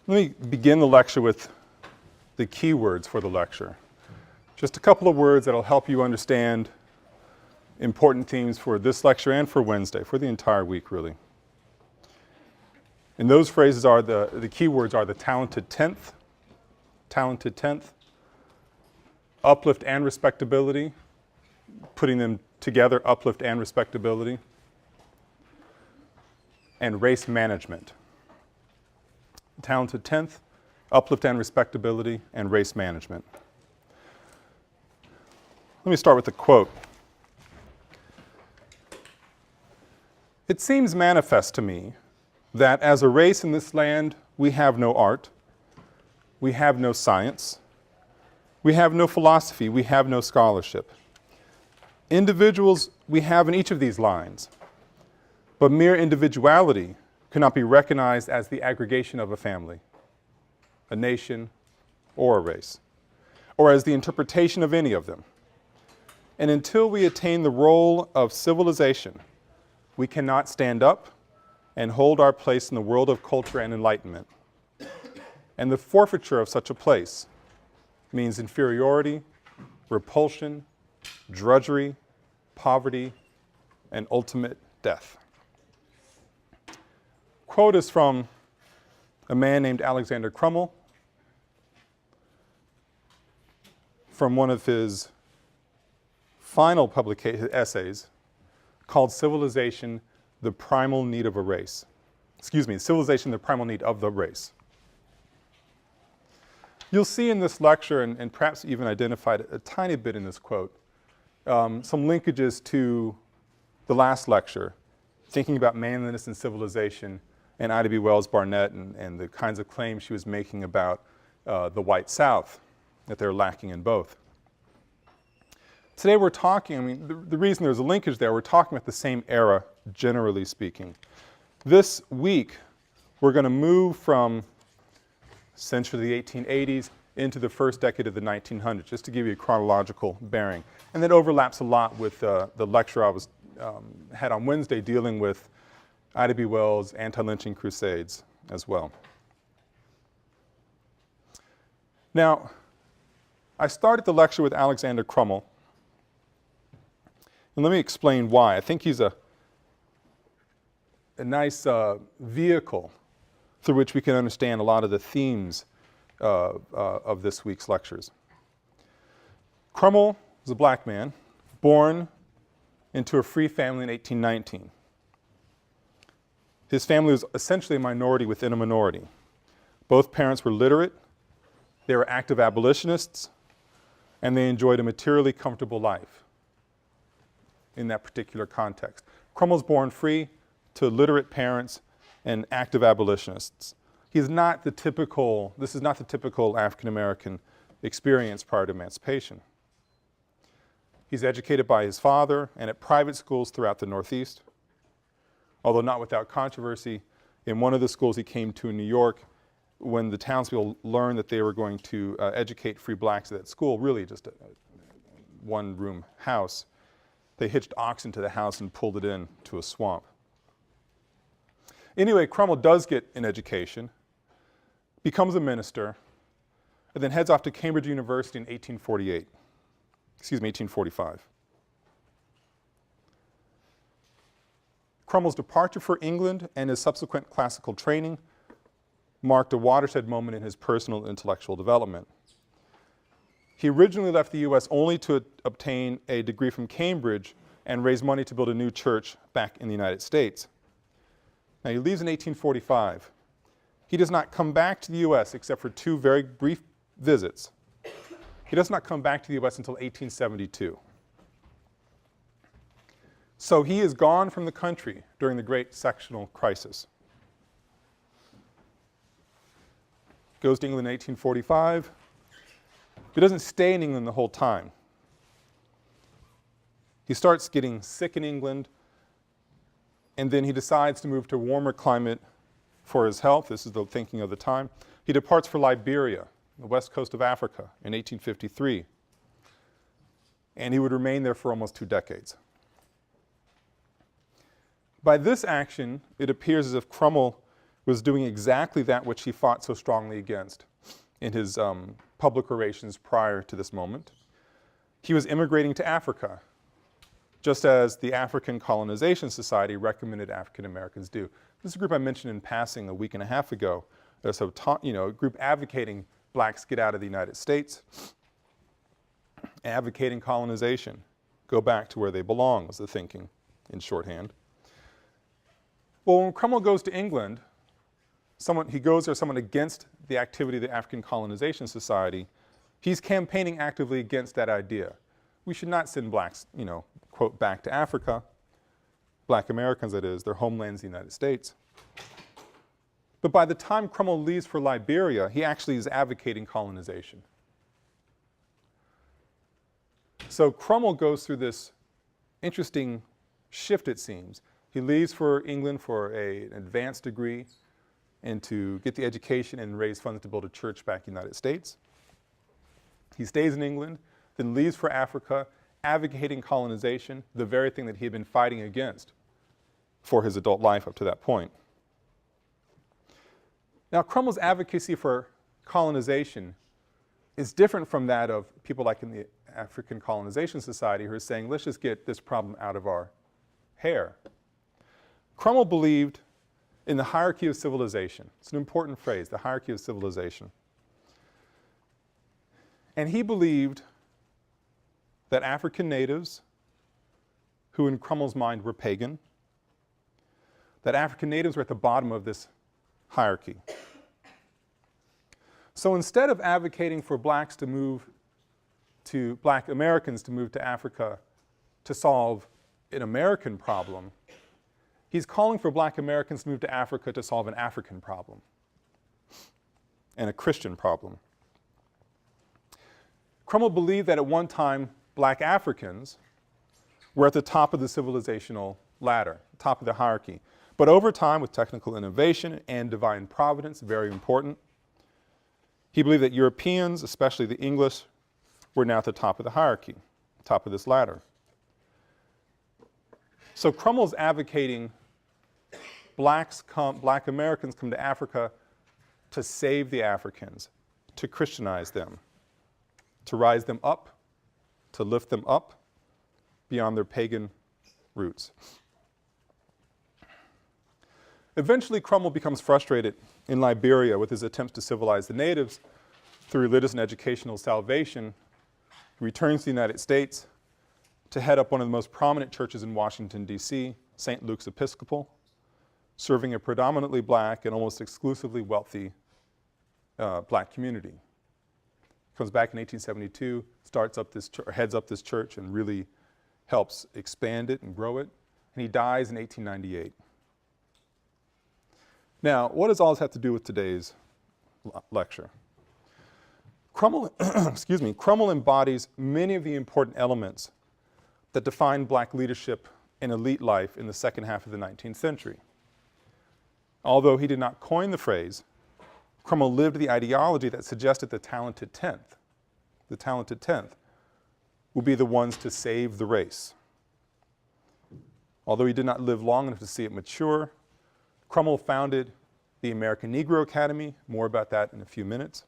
Let me begin the lecture with the key words for the lecture. Just a couple of words that will help you understand important themes for this lecture and for Wednesday, for the entire week really. And those phrases are the key words are the talented 10th, uplift and respectability, putting them together, uplift and respectability, and race management. Talented 10th, uplift and respectability, and race management. Let me start with a quote. It seems manifest to me that as a race in this land, we have no art, we have no science, we have no philosophy, we have no scholarship. Individuals we have in each of these lines, but mere individuality cannot be recognized as the aggregation of a family, a nation, or a race, or as the interpretation of any of them. And until we attain the role of civilization, we cannot stand up and hold our place in the world of culture and enlightenment. And the forfeiture of such a place means inferiority, repulsion, drudgery, poverty, and ultimate death. Quote is from a man named Alexander Crummell, from one of his final essays called Civilization, the Primal Need of a Race. Civilization, the Primal Need of the Race. You'll see in this lecture, and perhaps even identified a tiny bit in this quote, some linkages to the last lecture, thinking about manliness and civilization, and Ida B. Wells Barnett and the kinds of claims she was making about the white South, that they're lacking in both. Today we're talking, the reason there's a linkage there, we're talking about the same era, generally speaking. This week, we're going to move from essentially the 1880s into the first decade of the 1900s, just to give you a chronological bearing. And that overlaps a lot with the lecture I had on Wednesday dealing with Ida B. Wells' anti-lynching crusades as well. Now, I started the lecture with Alexander Crummell. And let me explain why. I think he's a nice vehicle through which we can understand a lot of the themes of this week's lectures. Crummell was a black man, born into a free family in 1819. His family was essentially a minority within a minority. Both parents were literate, they were active abolitionists, and they enjoyed a materially comfortable life in that particular context. Crummell's born free to literate parents and active abolitionists. He's not the typical, this is not the typical African-American experience prior to emancipation. He's educated by his father and at private schools throughout the Northeast, although not without controversy. In one of the schools he came to in New York, when the townspeople learned that they were going to educate free blacks at that school, really just a one-room house, they hitched oxen to the house and pulled it in to a swamp. Anyway, Crummell does get an education, becomes a minister, and then heads off to Cambridge University in 1845. Crummell's departure for England and his subsequent classical training marked a watershed moment in his personal and intellectual development. He originally left the U.S. only to obtain a degree from Cambridge and raise money to build a new church back in the United States. Now he leaves in 1845. He does not come back to the U.S. except for two very brief visits. He does not come back to the U.S. until 1872. So he is gone from the country during the Great Sectional Crisis. Goes to England in 1845. He doesn't stay in England the whole time. He starts getting sick in England, and then he decides to move to a warmer climate for his health. This is the thinking of the time. He departs for Liberia, the west coast of Africa, in 1853. And he would remain there for almost 2 decades. By this action, it appears as if Crummell was doing exactly that which he fought so strongly against in his public orations prior to this moment. He was immigrating to Africa, just as the African Colonization Society recommended African Americans do. This is a group I mentioned in passing a week and a half ago. There's a group advocating blacks get out of the United States, advocating colonization, go back to where they belong was the thinking in shorthand. Well, when Crummell goes to England, he goes there, someone against the activity of the African Colonization Society, he's campaigning actively against that idea. We should not send blacks, quote, back to Africa, black Americans that is, their homelands in the United States. But by the time Crummell leaves for Liberia, he actually is advocating colonization. So Crummell goes through this interesting shift, it seems. He leaves for England for an advanced degree and to get the education and raise funds to build a church back in the United States. He stays in England, then leaves for Africa, advocating colonization, the very thing that he had been fighting against for his adult life up to that point. Now, Crummell's advocacy for colonization is different from that of people like in the African Colonization Society who are saying, let's just get this problem out of our hair. Crummell believed in the hierarchy of civilization. It's an important phrase, the hierarchy of civilization. And he believed that African natives, who in Crummell's mind were pagan, that African natives were at the bottom of this hierarchy. So instead of advocating for black Americans to move to Africa to solve an American problem, he's calling for black Americans to move to Africa to solve an African problem and a Christian problem. Crummell believed that at one time black Africans were at the top of the civilizational ladder, top of the hierarchy. But over time, with technical innovation and divine providence, very important, he believed that Europeans, especially the English, were now at the top of the hierarchy, top of this ladder. So Crummell's advocating black Americans come to Africa to save the Africans, to Christianize them, to rise them up, to lift them up beyond their pagan roots. Eventually, Crummell becomes frustrated in Liberia with his attempts to civilize the natives through religious and educational salvation. He returns to the United States to head up one of the most prominent churches in Washington, D.C., St. Luke's Episcopal, serving a predominantly black and almost exclusively wealthy black community. Comes back in 1872, heads up this church and really helps expand it and grow it, and he dies in 1898. Now, what does all this have to do with today's lecture? Crummell embodies many of the important elements that defined black leadership and elite life in the second half of the 19th century. Although he did not coin the phrase, Crummell lived the ideology that suggested the talented tenth will be the ones to save the race. Although he did not live long enough to see it mature, Crummell founded the American Negro Academy. More about that in a few minutes.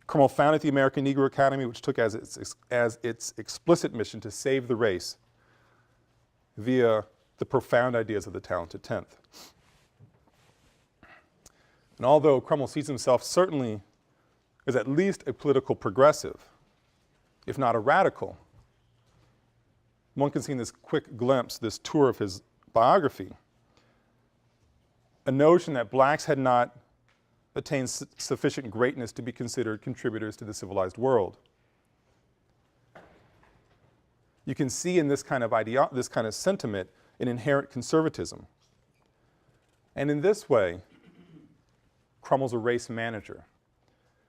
Crummell founded the American Negro Academy, which took as its explicit mission to save the race via the profound ideas of the talented tenth. And although Crummell sees himself certainly as at least a political progressive, if not a radical, one can see in this quick glimpse, this tour of his biography, a notion that blacks had not attained sufficient greatness to be considered contributors to the civilized world. You can see in this kind of sentiment an inherent conservatism. And in this way, Crummell's a race manager.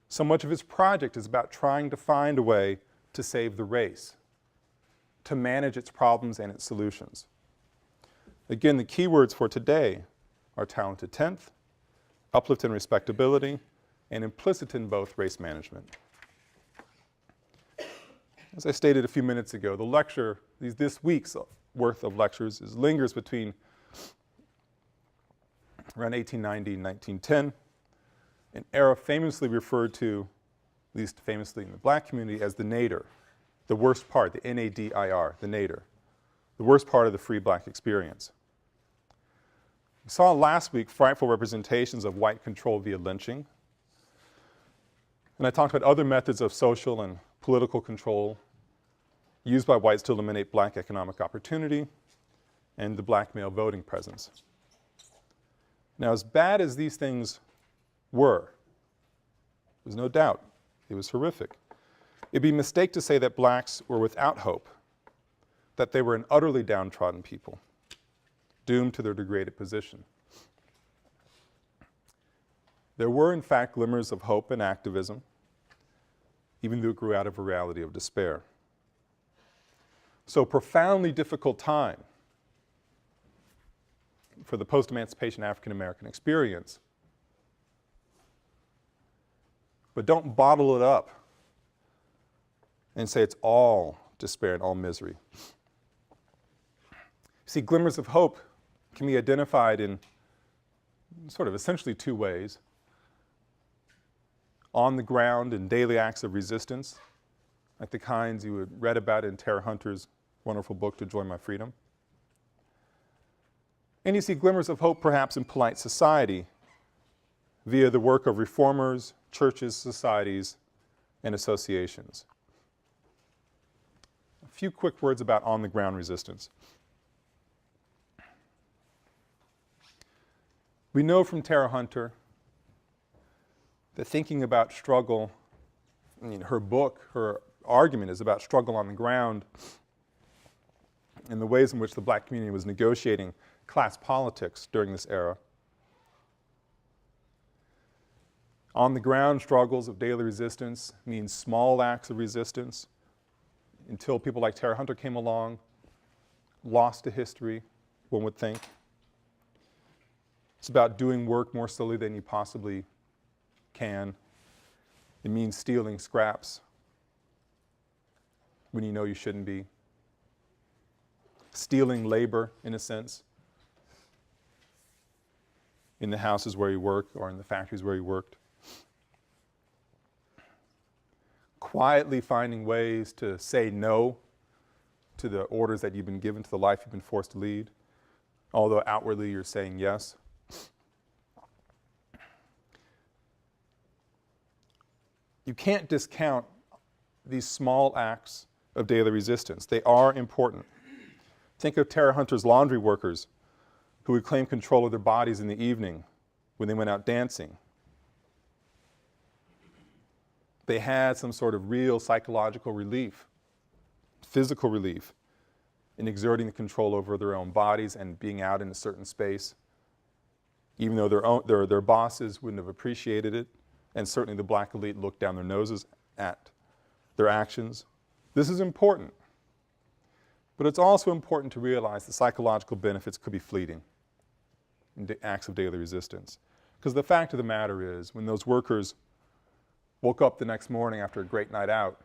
So much of his project is about trying to find a way to save the race, to manage its problems and its solutions. Again, the key words for today are talented tenth, uplift and respectability, and implicit in both race management. As I stated a few minutes ago, the lecture, this week's worth of lectures, lingers between around 1890 and 1910, an era famously referred to, at least famously in the black community, as the nadir, the worst part, the N-A-D-I-R, the nadir, the worst part of the free black experience. We saw last week frightful representations of white control via lynching. And I talked about other methods of social and political control used by whites to eliminate black economic opportunity and the black male voting presence. Now, as bad as these things were, there's no doubt it was horrific. It'd be a mistake to say that blacks were without hope, that they were an utterly downtrodden people, doomed to their degraded position. There were, in fact, glimmers of hope and activism, even though it grew out of a reality of despair. So, profoundly difficult time for the post-emancipation African-American experience. But don't bottle it up and say it's all despair and all misery. See, glimmers of hope can be identified in sort of essentially two ways. On the ground in daily acts of resistance, like the kinds you had read about in Tara Hunter's wonderful book, To Join My Freedom. And you see glimmers of hope perhaps in polite society via the work of reformers, churches, societies, and associations. A few quick words about on-the-ground resistance. We know from Tara Hunter that thinking about struggle, her book, her argument is about struggle on the ground and the ways in which the black community was negotiating class politics during this era. On the ground struggles of daily resistance means small acts of resistance until people like Tara Hunter came along, lost to history, one would think. It's about doing work more slowly than you possibly can. It means stealing scraps when you know you shouldn't be. Stealing labor, in a sense, in the houses where you work or in the factories where you worked. Quietly finding ways to say no to the orders that you've been given, to the life you've been forced to lead, although outwardly you're saying yes. You can't discount these small acts of daily resistance. They are important. Think of Tara Hunter's laundry workers who would claim control of their bodies in the evening when they went out dancing. They had some sort of real psychological relief, physical relief, in exerting the control over their own bodies and being out in a certain space, even though their bosses wouldn't have appreciated it, and certainly the black elite looked down their noses at their actions. This is important. But it's also important to realize the psychological benefits could be fleeting in acts of daily resistance. Because the fact of the matter is, when those workers woke up the next morning after a great night out,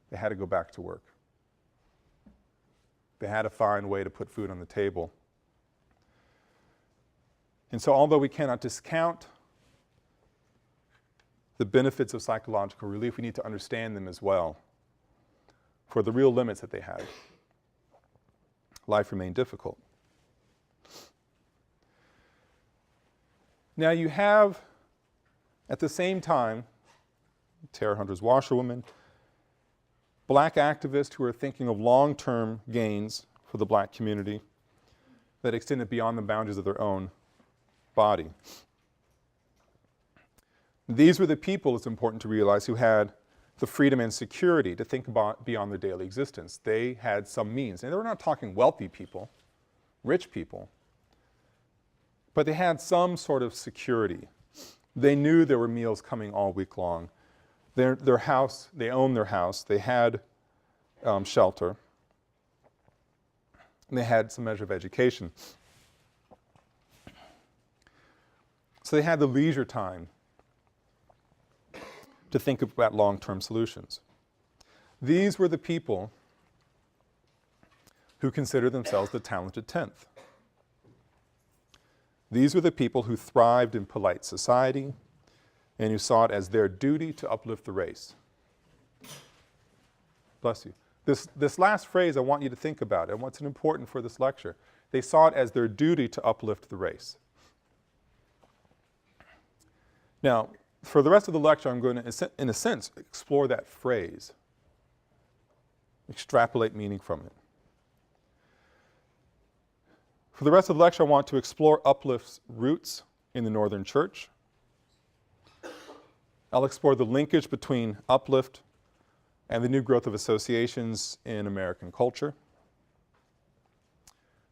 they had to go back to work. They had to find a way to put food on the table. And so although we cannot discount the benefits of psychological relief, we need to understand them as well for the real limits that they had. Life remained difficult. Now you have, at the same time, Tara Hunter's washerwoman, black activists who are thinking of long-term gains for the black community that extended beyond the boundaries of their own body. These were the people, it's important to realize, who had the freedom and security to think about beyond their daily existence. They had some means. And we're not talking wealthy people, rich people, but they had some sort of security. They knew there were meals coming all week long. Their house, they owned their house, they had shelter, and they had some measure of education. So they had the leisure time to think about long-term solutions. These were the people who considered themselves the talented tenth. These were the people who thrived in polite society and who saw it as their duty to uplift the race. Bless you. This last phrase, I want you to think about, and what's important for this lecture. They saw it as their duty to uplift the race. Now, for the rest of the lecture, I'm going to, in a sense, explore that phrase, extrapolate meaning from it. For the rest of the lecture, I want to explore Uplift's roots in the Northern Church. I'll explore the linkage between Uplift and the new growth of associations in American culture.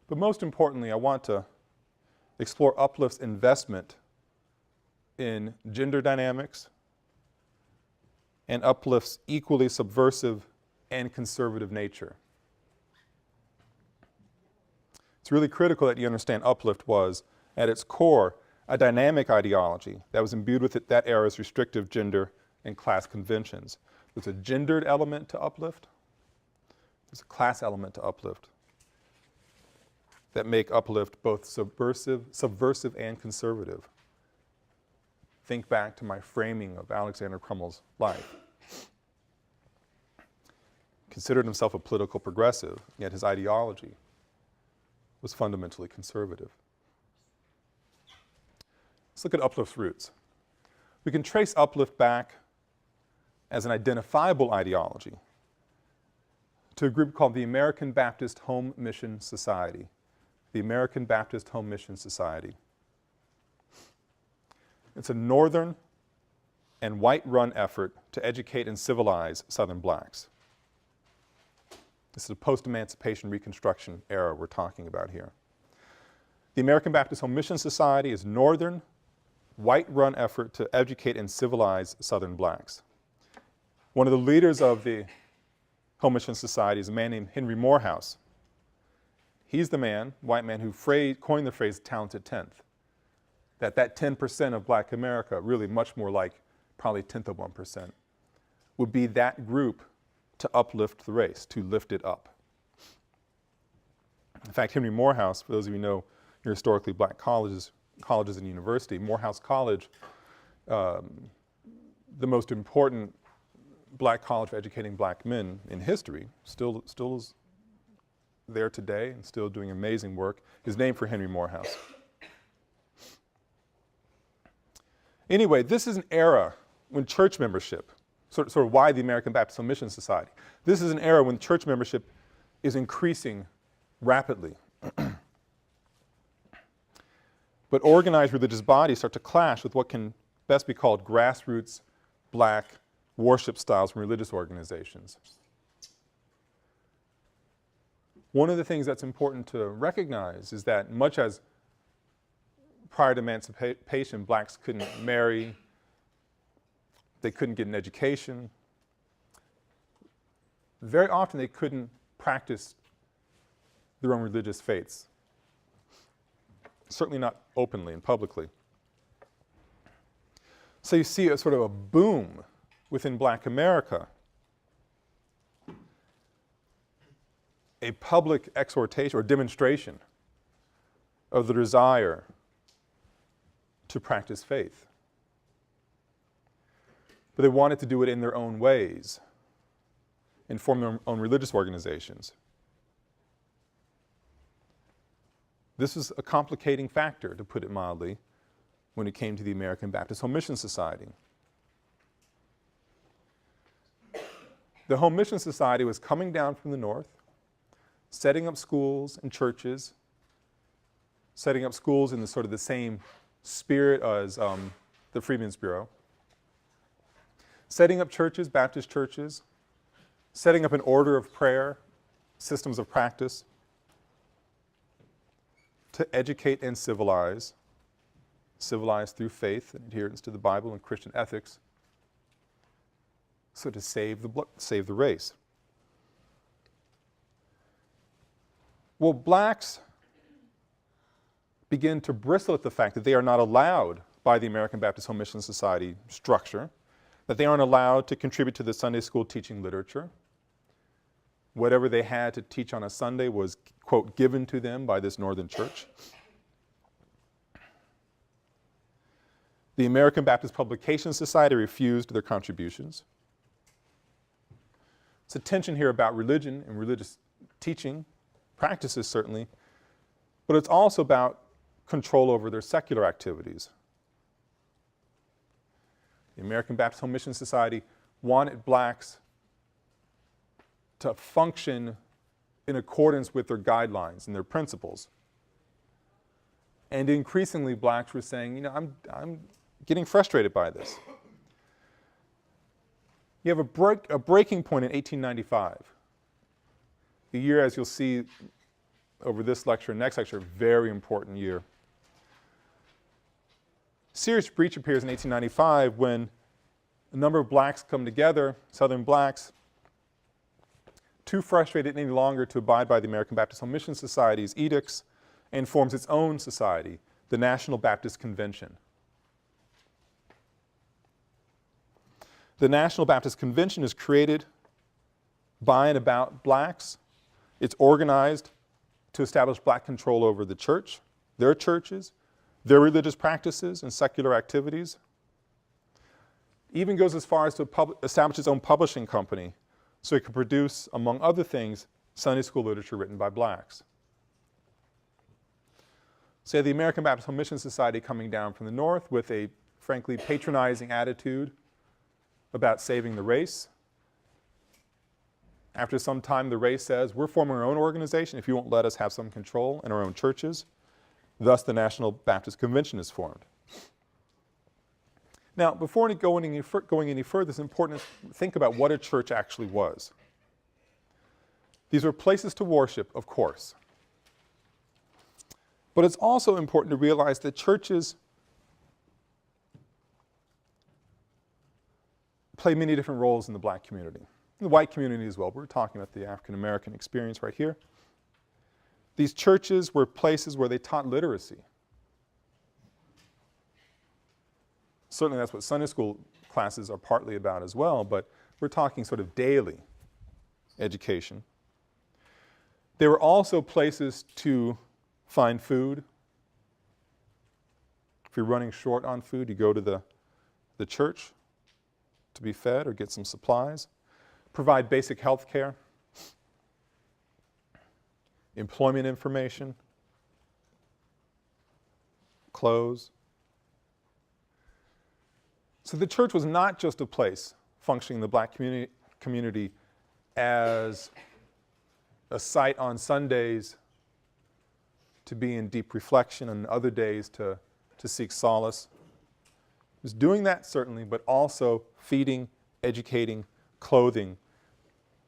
But most importantly, I want to explore Uplift's investment in gender dynamics and Uplift's equally subversive and conservative nature. It's really critical that you understand Uplift was, at its core, a dynamic ideology that was imbued with that era's restrictive gender and class conventions. There's a gendered element to Uplift. There's a class element to Uplift that make Uplift both subversive and conservative. Think back to my framing of Alexander Crummell's life. Considered himself a political progressive, yet his ideology was fundamentally conservative. Let's look at Uplift's roots. We can trace Uplift back as an identifiable ideology to a group called the American Baptist Home Mission Society. The American Baptist Home Mission Society. It's a northern and white-run effort to educate and civilize Southern blacks. This is a post-Emancipation Reconstruction era we're talking about here. The American Baptist Home Mission Society is northern, white-run effort to educate and civilize Southern blacks. One of the leaders of the Home Mission Society is a man named Henry Morehouse. He's the man, white man, who coined the phrase talented tenth. That 10% of black America, really much more like probably 1/10 of 1%, would be that group to uplift the race, to lift it up. In fact, Henry Morehouse, for those of you who know your historically black colleges and university, Morehouse College, the most important black college for educating black men in history, still is there today and still doing amazing work, is named for Henry Morehouse. Anyway, this is an era when church membership, sort of why the American Baptist Home Mission Society, this is an era when church membership is increasing rapidly. But organized religious bodies start to clash with what can best be called grassroots black worship styles from religious organizations. One of the things that's important to recognize is that much as prior to emancipation, blacks couldn't marry, they couldn't get an education, very often they couldn't practice their own religious faiths. Certainly not openly and publicly. So you see a sort of a boom within black America, a public exhortation or demonstration of the desire to practice faith. But they wanted to do it in their own ways and form their own religious organizations. This is a complicating factor, to put it mildly, when it came to the American Baptist Home Mission Society. The Home Mission Society was coming down from the north, setting up schools and churches, setting up schools in the sort of the same spirit as the Freedmen's Bureau, setting up churches, Baptist churches, setting up an order of prayer, systems of practice, to educate and civilize through faith and adherence to the Bible and Christian ethics, so to save the race. Well, blacks begin to bristle at the fact that they are not allowed by the American Baptist Home Mission Society structure, that they aren't allowed to contribute to the Sunday school teaching literature. Whatever they had to teach on a Sunday was, quote, given to them by this northern church. The American Baptist Publication Society refused their contributions. It's a tension here about religion and religious teaching, practices certainly, but it's also about control over their secular activities. The American Baptist Home Mission Society wanted blacks to function in accordance with their guidelines and their principles. And increasingly blacks were saying, you know, I'm getting frustrated by this. You have a breaking point in 1895. The year, as you'll see over this lecture and next lecture, very important year. Serious breach appears in 1895 when a number of blacks come together, Southern blacks, too frustrated any longer to abide by the American Baptist Home Mission Society's edicts, and forms its own society, the National Baptist Convention. The National Baptist Convention is created by and about blacks. It's organized to establish black control over the church, their churches, their religious practices and secular activities. Even goes as far as to establish its own publishing company so it could produce, among other things, Sunday school literature written by blacks. Say the American Baptist Home Mission Society coming down from the north with a frankly patronizing attitude about saving the race. After some time, the race says, we're forming our own organization if you won't let us have some control in our own churches. Thus, the National Baptist Convention is formed. Now, before going any further, it's important to think about what a church actually was. These were places to worship, of course. But it's also important to realize that churches play many different roles in the black community, in the white community as well. We're talking about the African American experience right here. These churches were places where they taught literacy. Certainly that's what Sunday school classes are partly about as well, but we're talking sort of daily education. They were also places to find food. If you're running short on food, you go to the church to be fed or get some supplies. Provide basic health care, employment information, clothes. So the church was not just a place functioning in the black community as a site on Sundays to be in deep reflection and other days to seek solace. It was doing that certainly, but also feeding, educating, clothing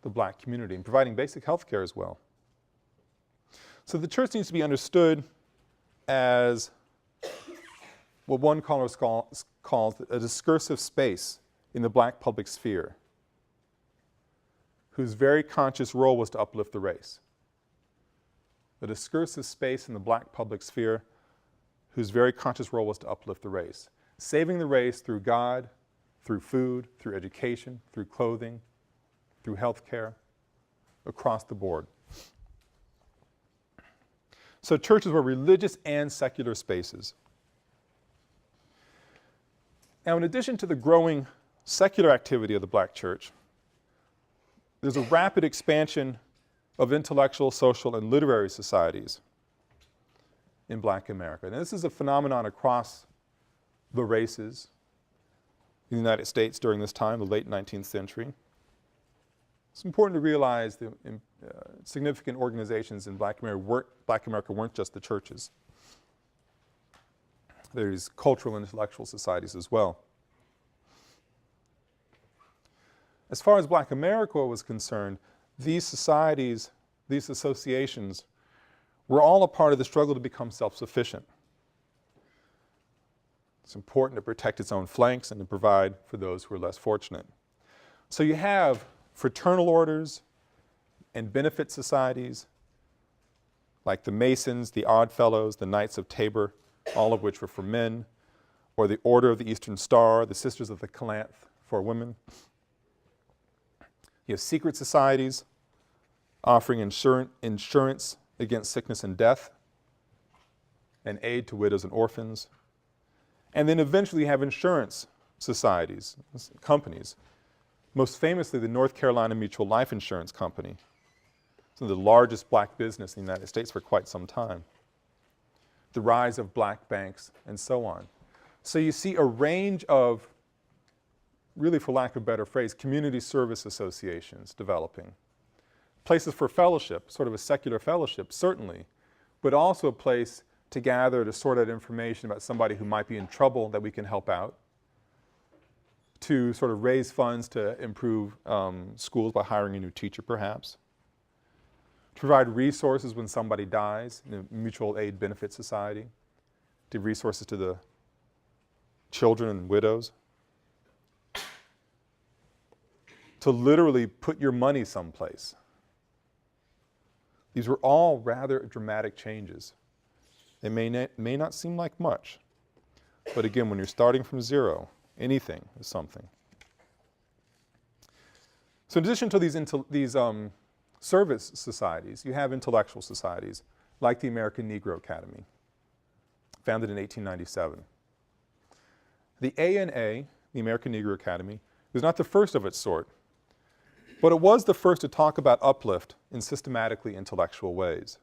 the black community and providing basic health care as well. So the church needs to be understood as what one scholar calls a discursive space in the black public sphere, whose very conscious role was to uplift the race. A discursive space in the black public sphere whose very conscious role was to uplift the race, saving the race through God, through food, through education, through clothing, through health care, across the board. So churches were religious and secular spaces. Now, in addition to the growing secular activity of the black church, there's a rapid expansion of intellectual, social, and literary societies in black America. And this is a phenomenon across the races in the United States during this time, the late 19th century. It's important to realize the significant organizations in black America weren't just the churches. There's cultural and intellectual societies as well. As far as black America was concerned, these societies, these associations, were all a part of the struggle to become self-sufficient. It's important to protect its own flanks and to provide for those who are less fortunate. So you have fraternal orders and benefit societies like the Masons, the Odd Fellows, the Knights of Tabor, all of which were for men, or the Order of the Eastern Star, the Sisters of the Calanth for women. You have secret societies offering insurance against sickness and death and aid to widows and orphans. And then eventually you have insurance societies, companies. Most famously, the North Carolina Mutual Life Insurance Company. It's one of the largest black business in the United States for quite some time. The rise of black banks and so on. So you see a range of, really for lack of a better phrase, community service associations developing. Places for fellowship, sort of a secular fellowship, certainly, but also a place to gather to sort out information about somebody who might be in trouble that we can help out, to sort of raise funds to improve schools by hiring a new teacher perhaps, to provide resources when somebody dies, in a mutual aid benefit society, to give resources to the children and widows, to literally put your money someplace. These were all rather dramatic changes. It may not seem like much, but again, when you're starting from zero, anything is something. So in addition to these service societies, you have intellectual societies, like the American Negro Academy, founded in 1897. The ANA, the American Negro Academy, was not the first of its sort, but it was the first to talk about uplift in systematically intellectual ways.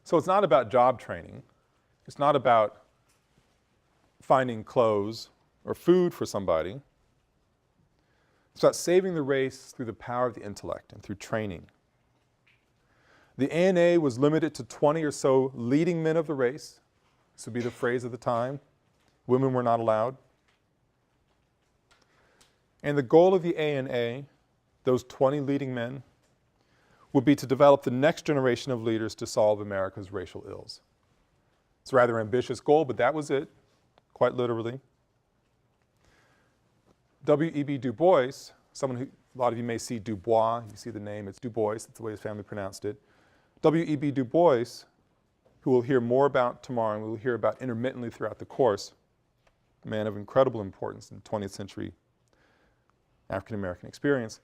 So it's not about job training. It's not about finding clothes or food for somebody. It's about saving the race through the power of the intellect and through training. The ANA was limited to 20 or so leading men of the race. This would be the phrase of the time. Women were not allowed. And the goal of the ANA, those 20 leading men, would be to develop the next generation of leaders to solve America's racial ills. It's a rather ambitious goal, but that was it, quite literally. W.E.B. Du Bois, someone who, a lot of you may see Du Bois, you see the name, it's Du Bois, that's the way his family pronounced it. W.E.B. Du Bois, who we'll hear more about tomorrow and we'll hear about intermittently throughout the course, a man of incredible importance in 20th century African American experience.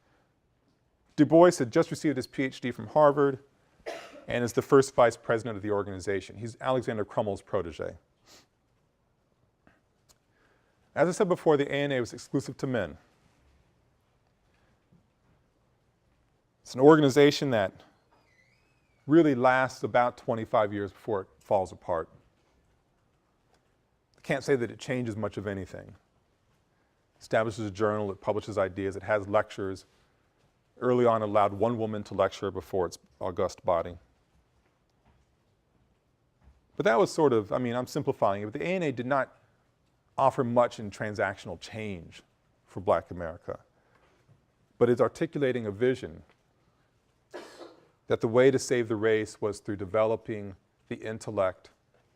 Du Bois had just received his PhD from Harvard and is the first vice president of the organization. He's Alexander Crummell's protege. As I said before, the ANA was exclusive to men. It's an organization that really lasts about 25 years before it falls apart. I can't say that it changes much of anything. Establishes a journal, it publishes ideas, it has lectures. Early on, it allowed one woman to lecture before its august body. But that was sort of, I mean, I'm simplifying it, but the ANA did not offer much in transactional change for black America. But it's articulating a vision that the way to save the race was through developing the intellect,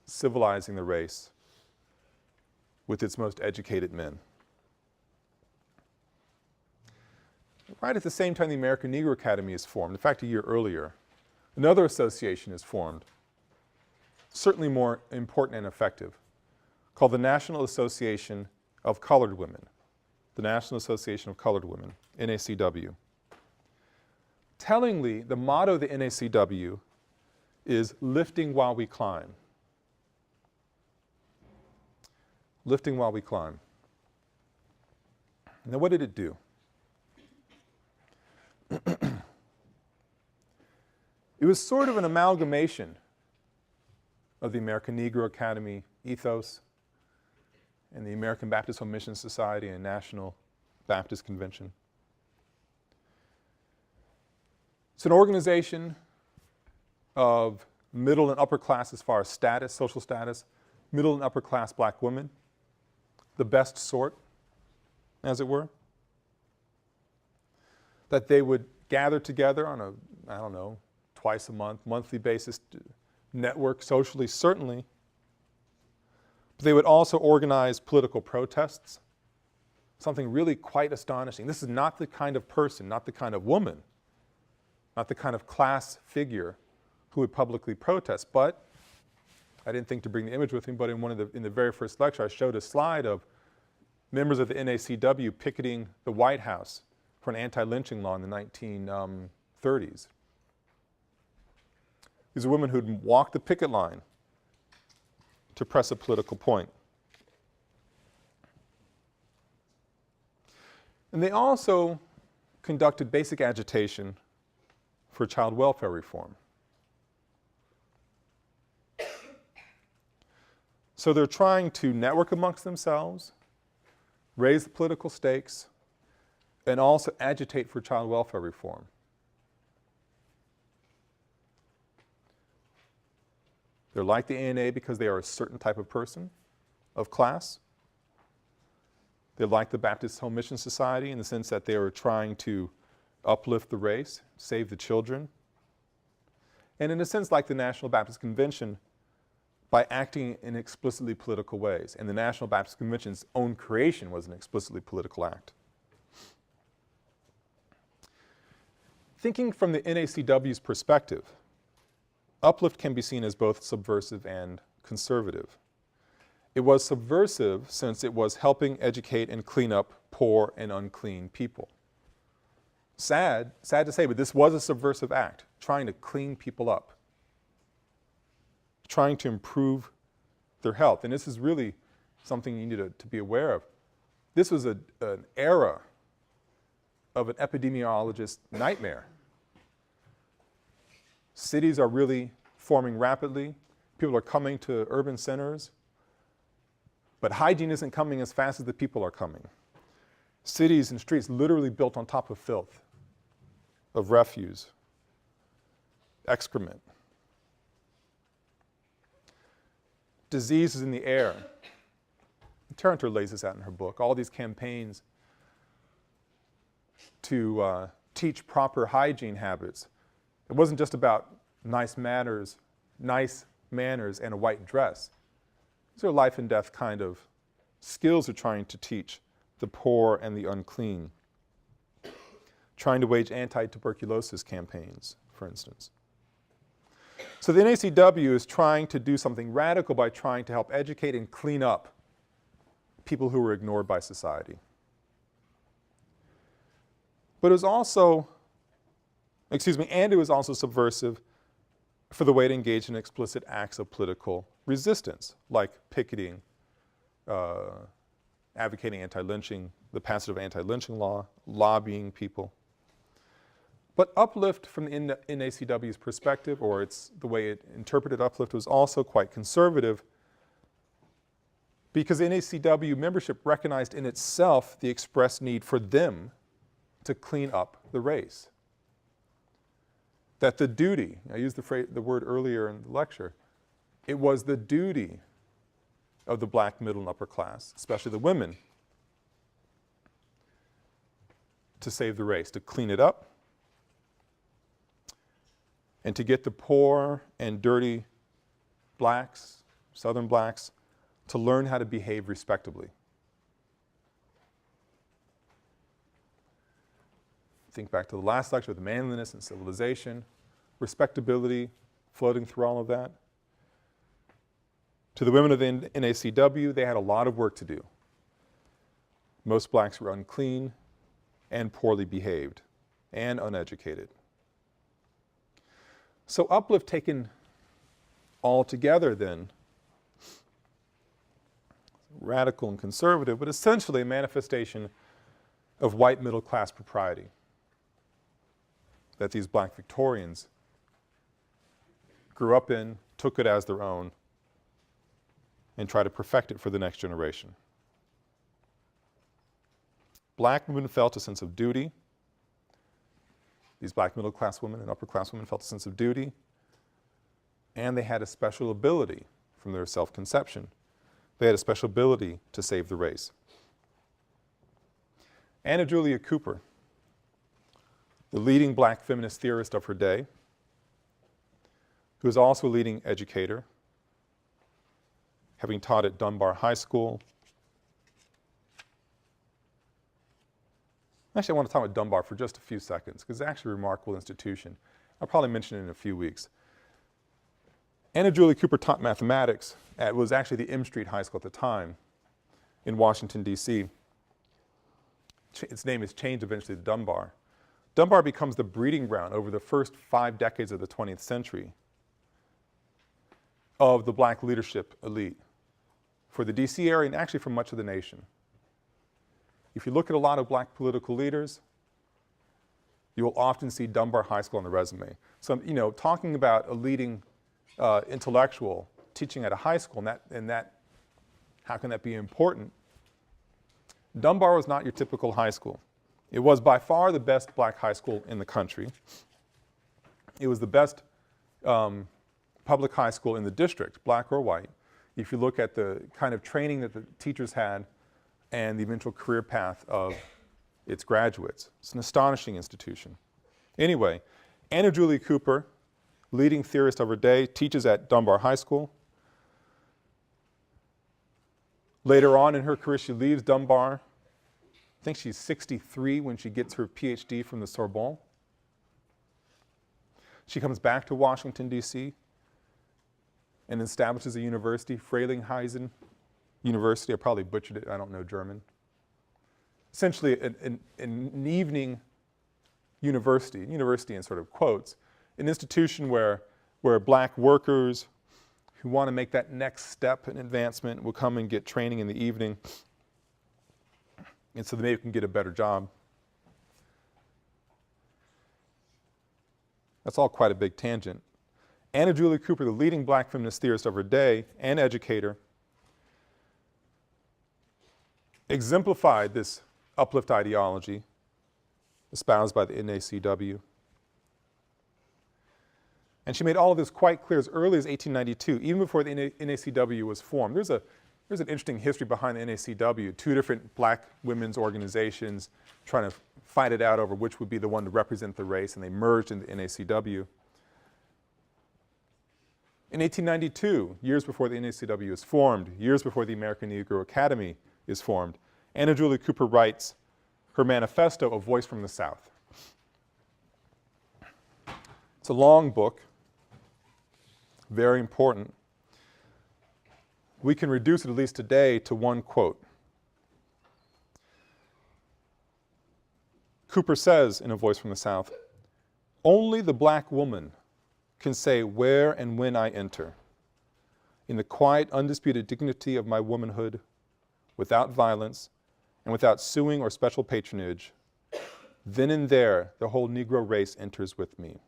civilizing the race with its most educated men. Right at the same time the American Negro Academy is formed, in fact a year earlier, another association is formed, certainly more important and effective, called the National Association of Colored Women. The National Association of Colored Women, NACW. Tellingly, the motto of the NACW is lifting while we climb. Lifting while we climb. Now what did it do? It was sort of an amalgamation of the American Negro Academy ethos and the American Baptist Home Mission Society and National Baptist Convention. It's an organization of middle and upper class as far as status, social status, middle and upper class black women, the best sort, as it were, that they would gather together on a, I don't know, twice a month, monthly basis, network socially, certainly. But they would also organize political protests, something really quite astonishing. This is not the kind of person, not the kind of woman, not the kind of class figure who would publicly protest. But I didn't think to bring the image with me, but in the very first lecture I showed a slide of members of the NACW picketing the White House for an anti-lynching law in the 1930s. These are women who'd walk the picket line to press a political point. And they also conducted basic agitation for child welfare reform. So they're trying to network amongst themselves, raise the political stakes, and also agitate for child welfare reform. They're like the ANA because they are a certain type of person, of class. They're like the Baptist Home Mission Society in the sense that they are trying to uplift the race, save the children. And in a sense like the National Baptist Convention by acting in explicitly political ways. And the National Baptist Convention's own creation was an explicitly political act. Thinking from the NACW's perspective, Uplift can be seen as both subversive and conservative. It was subversive since it was helping educate and clean up poor and unclean people. Sad to say, but this was a subversive act, trying to clean people up, trying to improve their health. And this is really something you need to be aware of. This was an era of an epidemiologist's nightmare. Cities are really forming rapidly. People are coming to urban centers. But hygiene isn't coming as fast as the people are coming. Cities and streets literally built on top of filth, of refuse, excrement. Disease is in the air. Tarrenter lays this out in her book. All these campaigns to teach proper hygiene habits. It wasn't just about nice manners and a white dress. These are life and death kind of skills they're trying to teach the poor and the unclean. Trying to wage anti-tuberculosis campaigns, for instance. So the NACW is trying to do something radical by trying to help educate and clean up people who were ignored by society. But it was also, and it was also subversive for the way to engage in explicit acts of political resistance, like picketing, advocating anti-lynching, the passage of anti-lynching law, lobbying people. But Uplift from the NACW's perspective, or it's the way it interpreted Uplift, was also quite conservative because NACW membership recognized in itself the express need for them to clean up the race. That the duty, I used the word earlier in the lecture, it was the duty of the black middle and upper class, especially the women, to save the race, to clean it up, and to get the poor and dirty blacks, Southern blacks, to learn how to behave respectably. Think back to the last lecture with manliness and civilization, respectability floating through all of that. To the women of the NACW, they had a lot of work to do. Most blacks were unclean and poorly behaved and uneducated. So Uplift taken all together then, radical and conservative, but essentially a manifestation of white middle class propriety that these black Victorians grew up in, took it as their own, and tried to perfect it for the next generation. Black women felt a sense of duty. These black middle class women and upper class women felt a sense of duty, and they had a special ability from their self-conception. They had a special ability to save the race. Anna Julia Cooper, the leading black feminist theorist of her day, who was also a leading educator, having taught at Dunbar High School. Actually, I want to talk about Dunbar for just a few seconds because it's actually a remarkable institution. I'll probably mention it in a few weeks. Anna Julia Cooper taught mathematics at what was actually the M Street High School at the time in Washington, D.C. Its name is changed eventually to Dunbar. Dunbar becomes the breeding ground over the first 5 decades of the 20th century of the black leadership elite, for the DC area and actually for much of the nation. If you look at a lot of black political leaders, you will often see Dunbar High School on the resume. So, you know, talking about a leading intellectual teaching at a high school, and that, how can that be important? Dunbar was not your typical high school. It was by far the best black high school in the country. It was the best public high school in the district, black or white. If you look at the kind of training that the teachers had and the eventual career path of its graduates. It's an astonishing institution. Anyway, Anna Julie Cooper, leading theorist of her day, teaches at Dunbar High School. Later on in her career, she leaves Dunbar. I think she's 63 when she gets her PhD from the Sorbonne. She comes back to Washington, D.C. and establishes a university, Frelinghuysen University. I probably butchered it, I don't know German. Essentially an evening university in sort of quotes, an institution where black workers who want to make that next step in advancement will come and get training in the evening, and so that maybe can get a better job. That's all quite a big tangent. Anna Julie Cooper, the leading black feminist theorist of her day and educator, exemplified this uplift ideology espoused by the NACW. And she made all of this quite clear as early as 1892, even before the NACW was formed. There's an interesting history behind the NACW, two different black women's organizations trying to fight it out over which would be the one to represent the race, and they merged in the NACW. In 1892, years before the NACW is formed, years before the American Negro Academy is formed, Anna Julie Cooper writes her manifesto, A Voice from the South. It's a long book, very important. We can reduce it, at least today, to one quote. Cooper says in A Voice from the South, "Only the black woman can say where and when I enter, in the quiet, undisputed dignity of my womanhood, without violence, and without suing or special patronage, then and there the whole Negro race enters with me."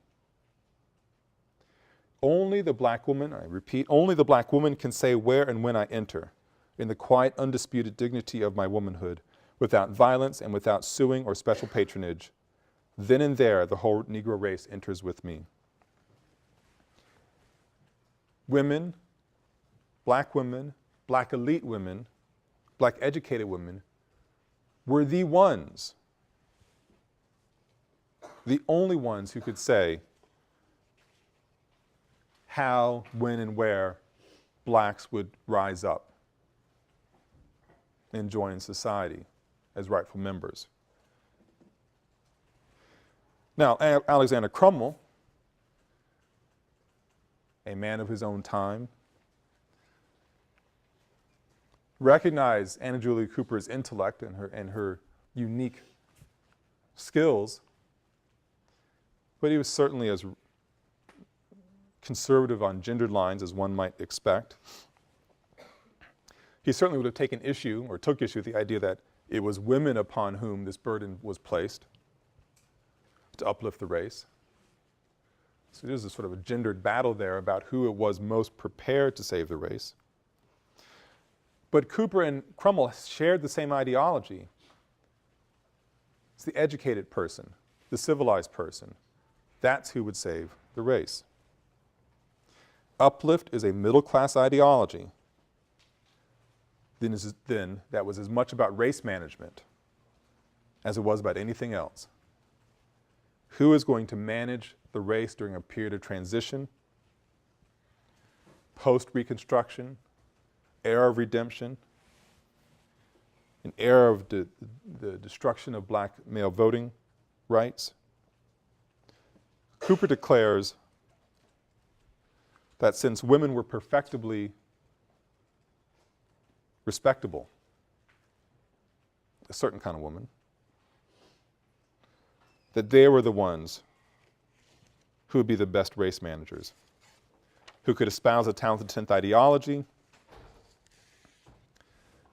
Only the black woman, I repeat, only the black woman can say where and when I enter, in the quiet, undisputed dignity of my womanhood, without violence and without suing or special patronage, then and there the whole Negro race enters with me. Women, black elite women, black educated women, were the ones, the only ones who could say how, when, and where blacks would rise up and join society as rightful members. Now, Alexander Crummell, a man of his own time, recognized Anna Julie Cooper's intellect and her unique skills, but he was certainly as conservative on gendered lines as one might expect. He certainly would have taken issue, or took issue with the idea that it was women upon whom this burden was placed to uplift the race. So there's a sort of a gendered battle there about who it was most prepared to save the race. But Cooper and Crummell shared the same ideology. It's the educated person, the civilized person. That's who would save the race. Uplift is a middle-class ideology. Then that was as much about race management as it was about anything else. Who is going to manage the race during a period of transition, post-Reconstruction, era of redemption, an era of the destruction of black male voting rights? Cooper declares that since women were perfectibly respectable, a certain kind of woman, that they were the ones who would be the best race managers, who could espouse a talented 10th ideology,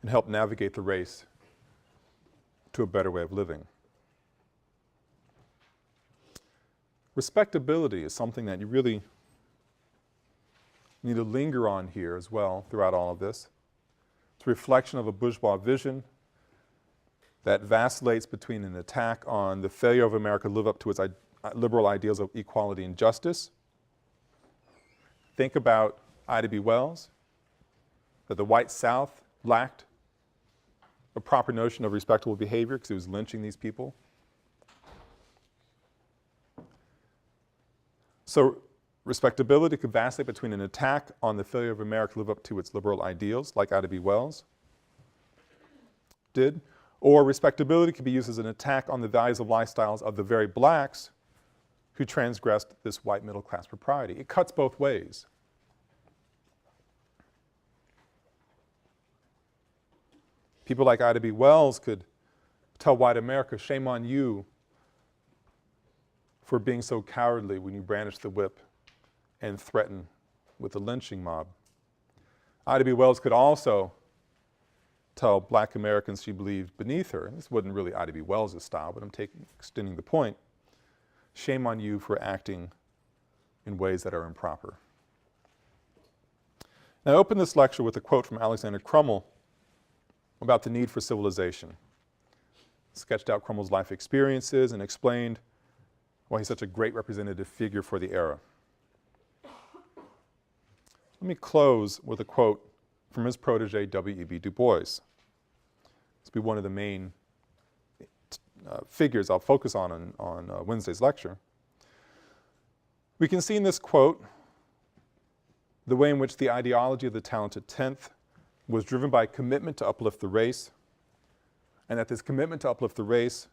and help navigate the race to a better way of living. Respectability is something that you really need to linger on here as well throughout all of this. It's a reflection of a bourgeois vision that vacillates between an attack on the failure of America to live up to its liberal ideals of equality and justice. Think about Ida B. Wells, that the white South lacked a proper notion of respectable behavior because it was lynching these people. So respectability could vacillate between an attack on the failure of America to live up to its liberal ideals, like Ida B. Wells did, or respectability could be used as an attack on the values of lifestyles of the very blacks who transgressed this white middle class propriety. It cuts both ways. People like Ida B. Wells could tell white America, shame on you for being so cowardly when you brandish the whip and threaten with a lynching mob. Ida B. Wells could also tell black Americans she believed beneath her, and this wasn't really Ida B. Wells' style, but I'm extending the point, shame on you for acting in ways that are improper. Now I open this lecture with a quote from Alexander Crummell about the need for civilization. Sketched out Crummell's life experiences and explained why he's such a great representative figure for the era. Let me close with a quote from his protege, W.E.B. Du Bois. This will be one of the main figures I'll focus on Wednesday's lecture. We can see in this quote the way in which the ideology of the talented tenth was driven by a commitment to uplift the race, and that this commitment to uplift the race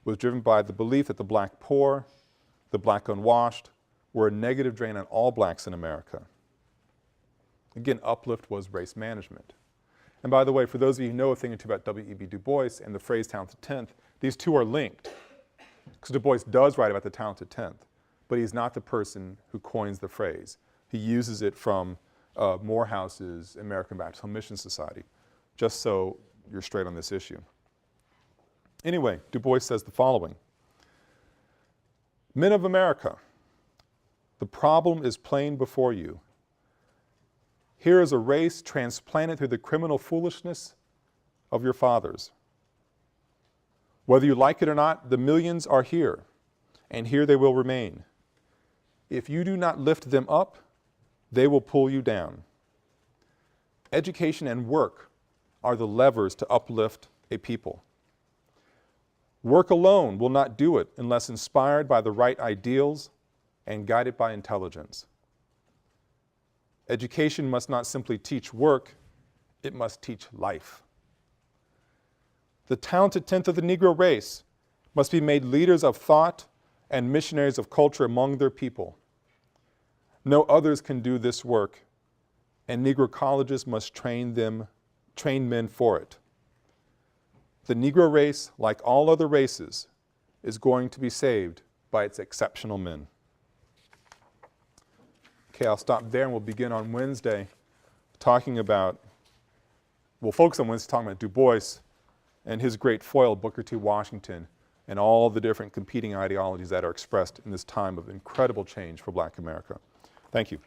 was driven by the belief that the black poor, the black unwashed, were a negative drain on all blacks in America. Again, uplift was race management. And by the way, for those of you who know a thing or two about W.E.B. Du Bois and the phrase talented tenth, these two are linked. Because Du Bois does write about the talented tenth, but he's not the person who coins the phrase. He uses it from Morehouse's American Baptist Home Mission Society, just so you're straight on this issue. Anyway, Du Bois says the following: Men of America, the problem is plain before you. Here is a race transplanted through the criminal foolishness of your fathers. Whether you like it or not, the millions are here, and here they will remain. If you do not lift them up, they will pull you down. Education and work are the levers to uplift a people. Work alone will not do it unless inspired by the right ideals and guided by intelligence. Education must not simply teach work, it must teach life. The talented tenth of the Negro race must be made leaders of thought and missionaries of culture among their people. No others can do this work, and Negro colleges must train men for it. The Negro race, like all other races, is going to be saved by its exceptional men. Okay, I'll stop there and we'll begin on Wednesday we'll focus on Wednesday talking about Du Bois and his great foil, Booker T. Washington, and all the different competing ideologies that are expressed in this time of incredible change for Black America. Thank you.